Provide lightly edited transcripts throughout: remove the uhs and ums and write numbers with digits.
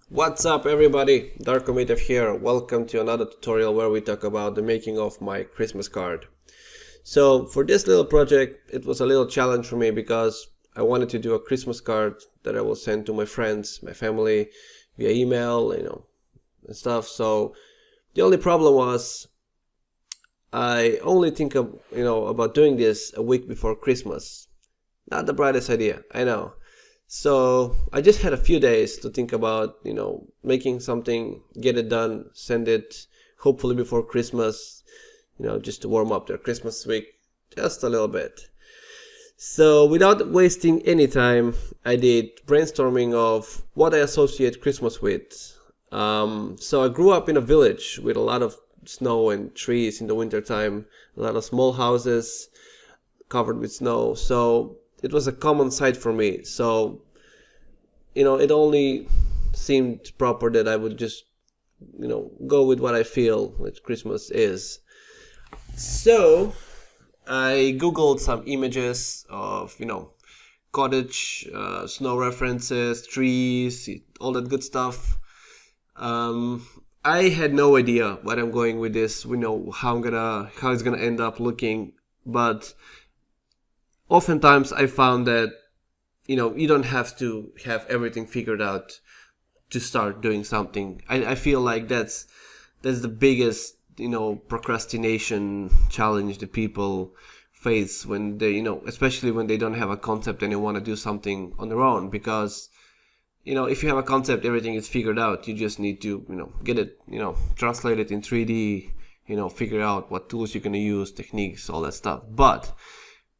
What's up everybody, Darkomitov here. Welcome to another tutorial where we talk about the making of my Christmas card. So for this little project, it was a little challenge for me because I wanted to do a Christmas card that I will send to my friends, my family, via email, and stuff. So the only problem was I only think of, about doing this a week before Christmas. Not the brightest idea, I know. So I just had a few days to think about, making something, get it done, send it, hopefully before Christmas, just to warm up their Christmas week just a little bit. So without wasting any time, I did brainstorming of what I associate Christmas with. So I grew up in a village with a lot of snow and trees in the wintertime, a lot of small houses covered with snow. So it was a common sight for me. So, it only seemed proper that I would just, go with what I feel that Christmas is. So I Googled some images of, cottage, snow references, trees, all that good stuff. I had no idea what I'm going with this, how it's gonna end up looking, but oftentimes I found that, you don't have to have everything figured out to start doing something. I feel like that's the biggest, procrastination challenge that people face when they, especially when they don't have a concept and they want to do something on their own. Because, if you have a concept, everything is figured out. You just need to, get it, translate it in 3D, figure out what tools you're going to use, techniques, all that stuff. But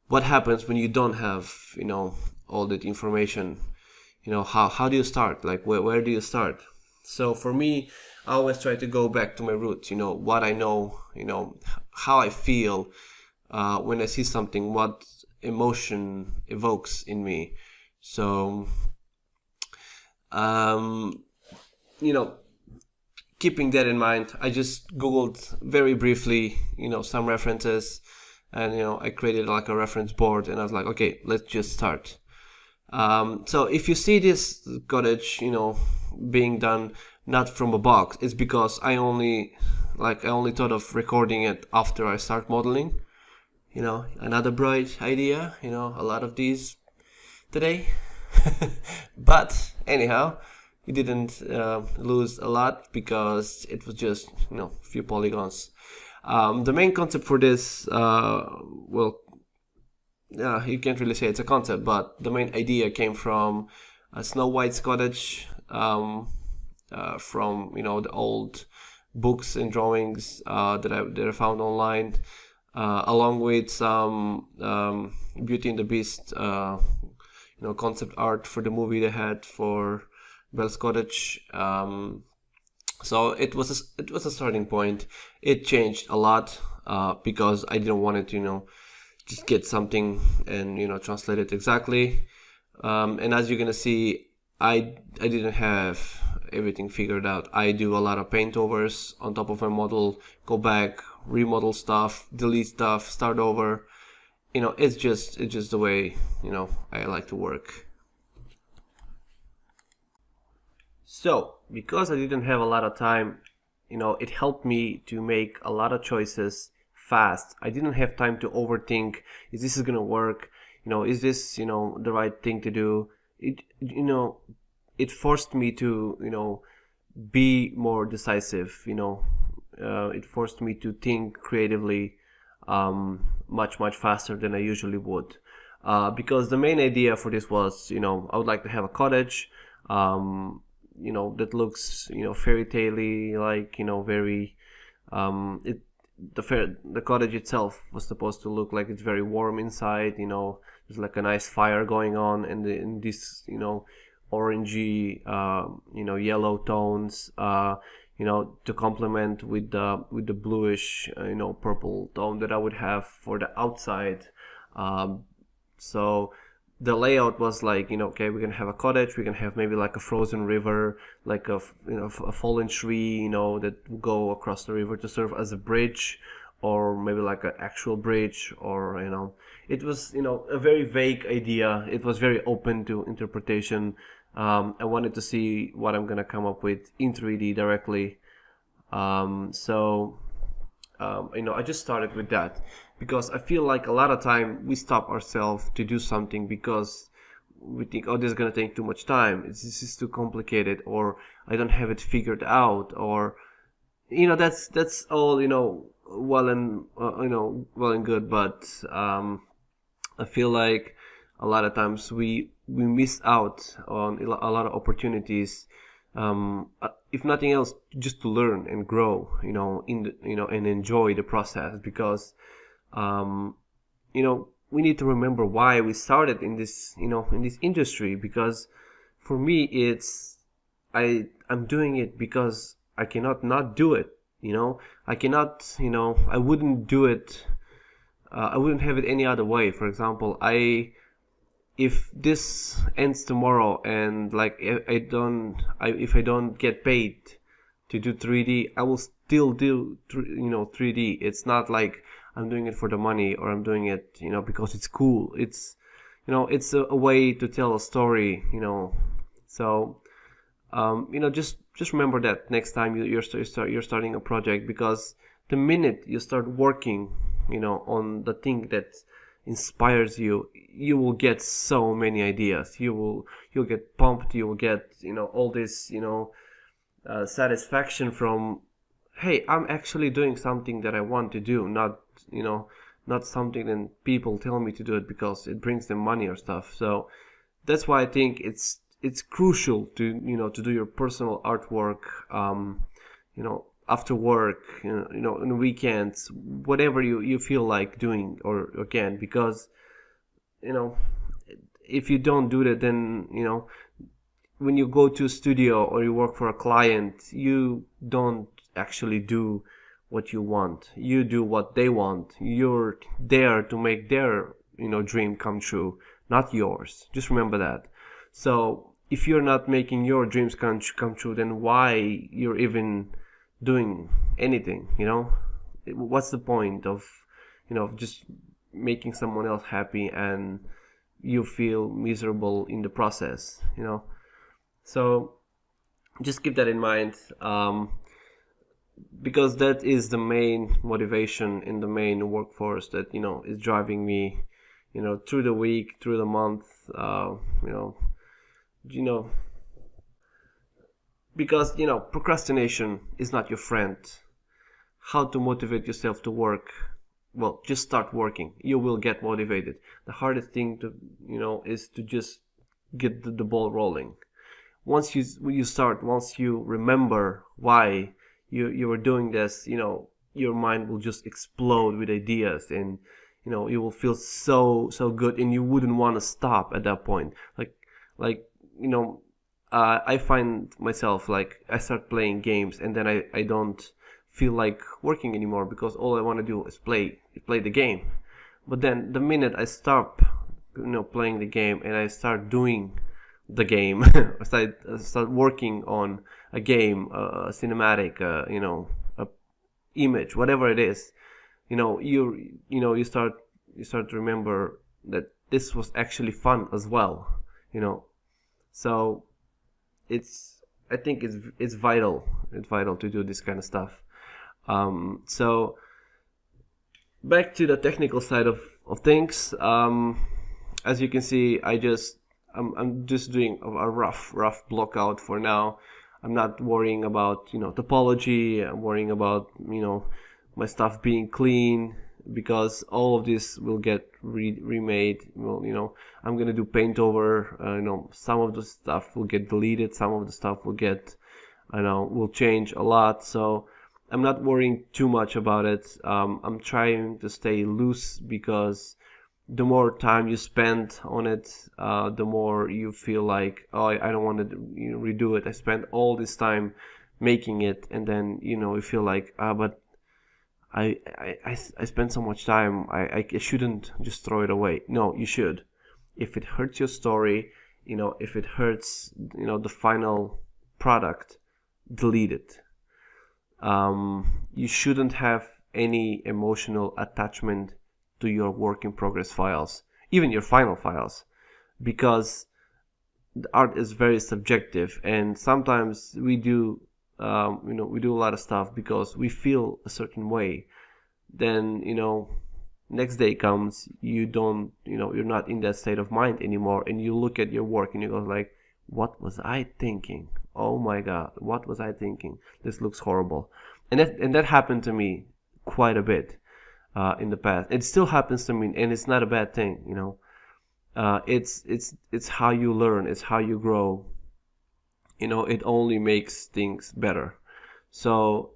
what happens when you don't have, all that information? How do you start? Like, where do you start? So for me, I always try to go back to my roots, what I know, how I feel when I see something, what emotion evokes in me. So, keeping that in mind, I just Googled very briefly, some references, and I created like a reference board, and I was like, okay, let's just start. So if you see this cottage, being done not from a box, it's because I only thought of recording it after I start modeling. Another bright idea. A lot of these today. But anyhow, you didn't lose a lot because it was just a few polygons. The main concept for this, you can't really say it's a concept, but the main idea came from Snow White's cottage, from the old books and drawings that I found online, along with some Beauty and the Beast, concept art for the movie they had for Belle's Cottage. So it was a starting point. It changed a lot because I didn't want it to just get something and translate it exactly. And as you're gonna see, I didn't have everything figured out. I do a lot of paint overs on top of my model, go back, remodel stuff, delete stuff, start over. It's just the way I like to work. So because I didn't have a lot of time, it helped me to make a lot of choices fast. I didn't have time to overthink, is this gonna work? Is this the right thing to do? It forced me to be more decisive. It forced me to think creatively, much faster than I usually would, because the main idea for this was I would like to have a cottage that looks fairy tale-y, like very the cottage itself was supposed to look like it's very warm inside. There's like a nice fire going on, and in this orangey yellow tones, to complement with the bluish purple tone that I would have for the outside. So the layout was like, okay, we're gonna have a cottage, we're gonna have maybe like a frozen river, like a fallen tree, that will go across the river to serve as a bridge, or maybe like an actual bridge, or it was a very vague idea. It was very open to interpretation. I wanted to see what I'm gonna come up with in 3D directly. I just started with that because I feel like a lot of time we stop ourselves to do something because we think, oh, this is gonna take too much time. This is too complicated, or I don't have it figured out, or that's all well and good, but I feel like a lot of times we miss out on a lot of opportunities, if nothing else, just to learn and grow, and enjoy the process, because we need to remember why we started in this industry. Because for me, I'm doing it because I cannot not do it. I cannot, I wouldn't do it. I wouldn't have it any other way. For example, if this ends tomorrow and like if I don't get paid to do 3D, I will still do 3D. It's not like I'm doing it for the money, or I'm doing it because it's cool. It's it's a way to tell a story. So just remember that next time you're starting a project, because the minute you start working on the thing that inspires you, you will get so many ideas. You'll get pumped. You will get all this satisfaction from, hey, I'm actually doing something that I want to do, not something that people tell me to do it because it brings them money or stuff. So that's why I think it's crucial to to do your personal artwork after work, on weekends, whatever you feel like doing or can, because if you don't do that, then when you go to a studio or you work for a client, you don't actually do what you want. You do what they want. You're there to make their dream come true, not yours. Just remember that. So if you're not making your dreams come true, then why you're even doing anything? What's the point of just making someone else happy and you feel miserable in the process? So just keep that in mind, because that is the main motivation in the main workforce that is driving me through the week, through the month, because procrastination is not your friend. How to motivate yourself to work? Well, just start working. You will get motivated. The hardest thing to is to just get the ball rolling. Once you remember why you were doing this, your mind will just explode with ideas, and you will feel so good, and you wouldn't want to stop at that point. I find myself, like, I start playing games and then I don't feel like working anymore, because all I want to do is play the game. But then the minute I stop playing the game and I start doing the game, I start working on a game, a cinematic, a image, whatever it is, you start to remember that this was actually fun as well. So I think it's vital to do this kind of stuff. So back to the technical side of things. As you can see, I'm just doing a rough block out for now. I'm not worrying about topology. I'm worrying about my stuff being clean, because all of this will get remade. Well, I'm gonna do paint over. Some of the stuff will get deleted. Some of the stuff will change a lot. So I'm not worrying too much about it. I'm trying to stay loose, because the more time you spend on it, the more you feel like, oh, I don't want to redo it. I spent all this time making it, and then you feel like, but I spent so much time. I shouldn't just throw it away. No, you should. If it hurts your story, if it hurts the final product, delete it. You shouldn't have any emotional attachment to your work in progress files, even your final files, because the art is very subjective, and sometimes we do we do a lot of stuff because we feel a certain way. Then next day comes, you don't you're not in that state of mind anymore, and you look at your work and you go like, what was I thinking? Oh my god, what was I thinking? This looks horrible. And that happened to me quite a bit in the past. It still happens to me, and it's not a bad thing. It's how you learn, it's how you grow. It only makes things better. So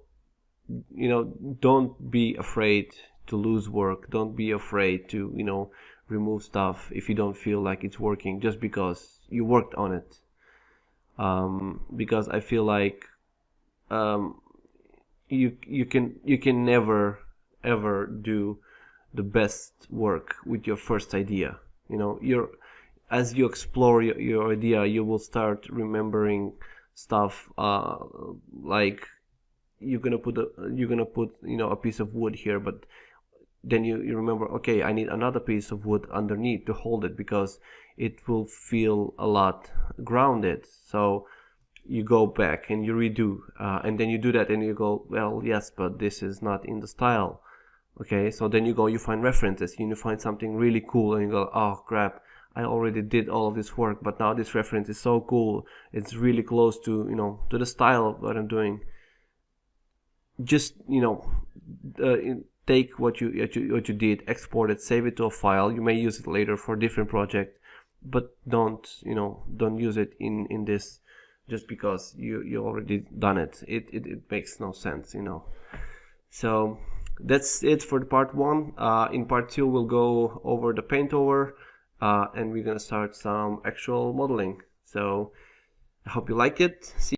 don't be afraid to lose work. Don't be afraid to remove stuff if you don't feel like it's working, just because you worked on it. Because I feel like you can never ever do the best work with your first idea. As you explore your idea, you will start remembering stuff, like you're gonna put a piece of wood here, but then you remember, okay, I need another piece of wood underneath to hold it, because it will feel a lot grounded. So you go back and you redo, and then you do that and you go, well, yes, but this is not in the style. Okay, so then you find references, you find something really cool, and you go, oh crap, I already did all of this work, but now this reference is so cool, it's really close to to the style of what I'm doing. Just take what you did, export it, save it to a file. You may use it later for a different project, but don't use it in this just because you already done it. It makes no sense. So that's it for the part 1. In part 2 we'll go over the paint over, and we're gonna start some actual modeling. So I hope you like it. See